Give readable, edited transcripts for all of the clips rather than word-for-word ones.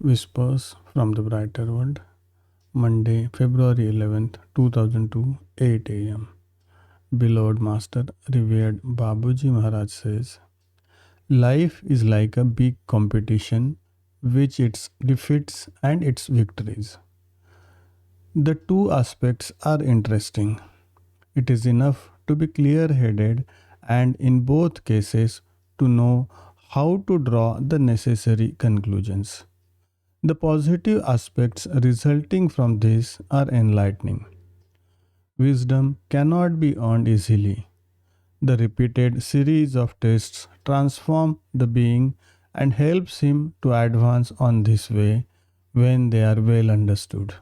Whispers from the Brighter World, Monday, February 11th, 2002, 8 a.m. Beloved Master, revered Babuji Maharaj says, life is like a big competition, which its defeats and its victories. The two aspects are interesting. It is enough to be clear headed and in both cases to know how to draw the necessary conclusions. The positive aspects resulting from this are enlightening. Wisdom cannot be earned easily. The repeated series of tests transform the being and helps him to advance on this way when they are well understood.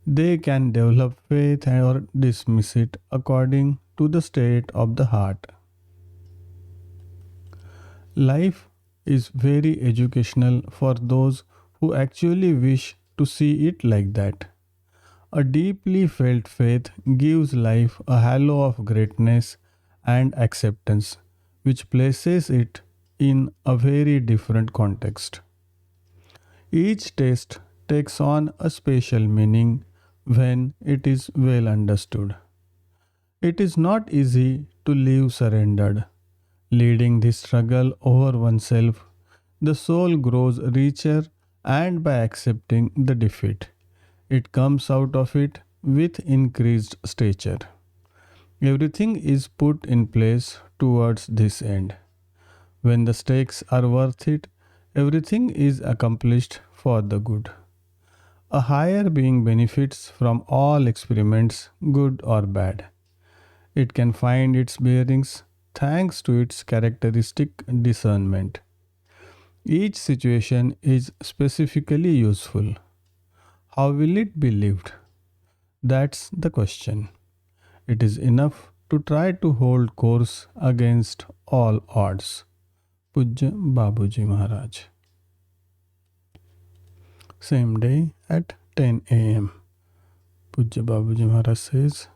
They can develop faith or dismiss it according to the state of the heart. Life is very educational for those who actually wish to see it like that. A deeply felt faith gives life a halo of greatness and acceptance, which places it in a very different context. Each test takes on a special meaning when it is well understood. It is not easy to live surrendered. Leading this struggle over oneself, the soul grows richer and by accepting the defeat, it comes out of it with increased stature. Everything is put in place towards this end. When the stakes are worth it, everything is accomplished for the good. A higher being benefits from all experiments, good or bad. It can find its bearings thanks to its characteristic discernment. Each situation is specifically useful. How will it be lived? That's the question. It is enough to try to hold course against all odds. Pujya Babuji Maharaj. Same day at 10 a.m. Pujya Babuji Maharaj says,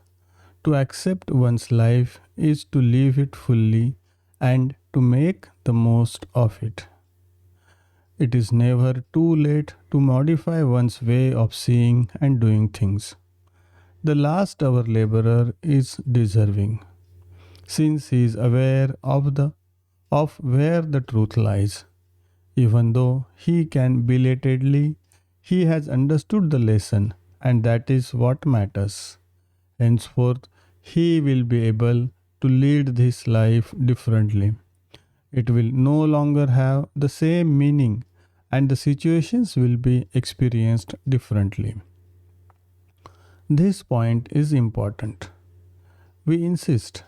to accept one's life is to live it fully and to make the most of it. It is never too late to modify one's way of seeing and doing things. The last hour laborer is deserving, since he is aware of where the truth lies. Even though he can belatedly, he has understood the lesson, and that is what matters. Henceforth, he will be able to lead this life differently. It will no longer have the same meaning, and the situations will be experienced differently. This point is important. We insist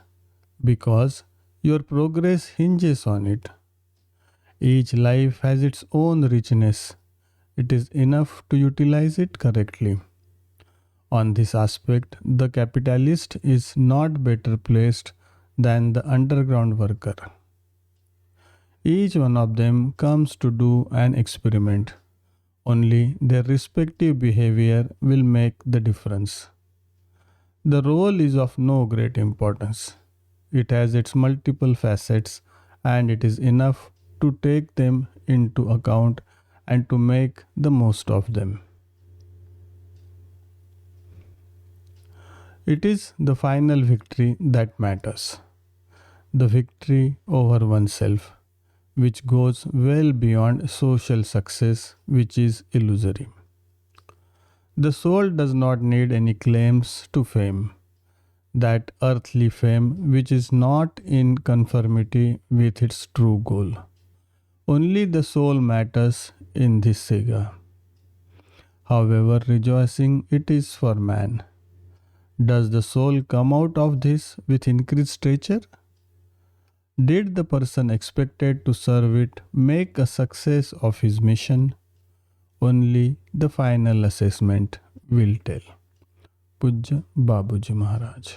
because your progress hinges on it. Each life has its own richness. It is enough to utilize it correctly. On this aspect, the capitalist is not better placed than the underground worker. Each one of them comes to do an experiment. Only their respective behavior will make the difference. The role is of no great importance. It has its multiple facets, and it is enough to take them into account and to make the most of them. It is the final victory that matters. The victory over oneself, which goes well beyond social success, which is illusory. The soul does not need any claims to fame, that earthly fame which is not in conformity with its true goal. Only the soul matters in this saga. However rejoicing it is for man. Does the soul come out of this with increased stature? Did the person expected to serve it make a success of his mission? Only the final assessment will tell. Pujya Babuji Maharaj.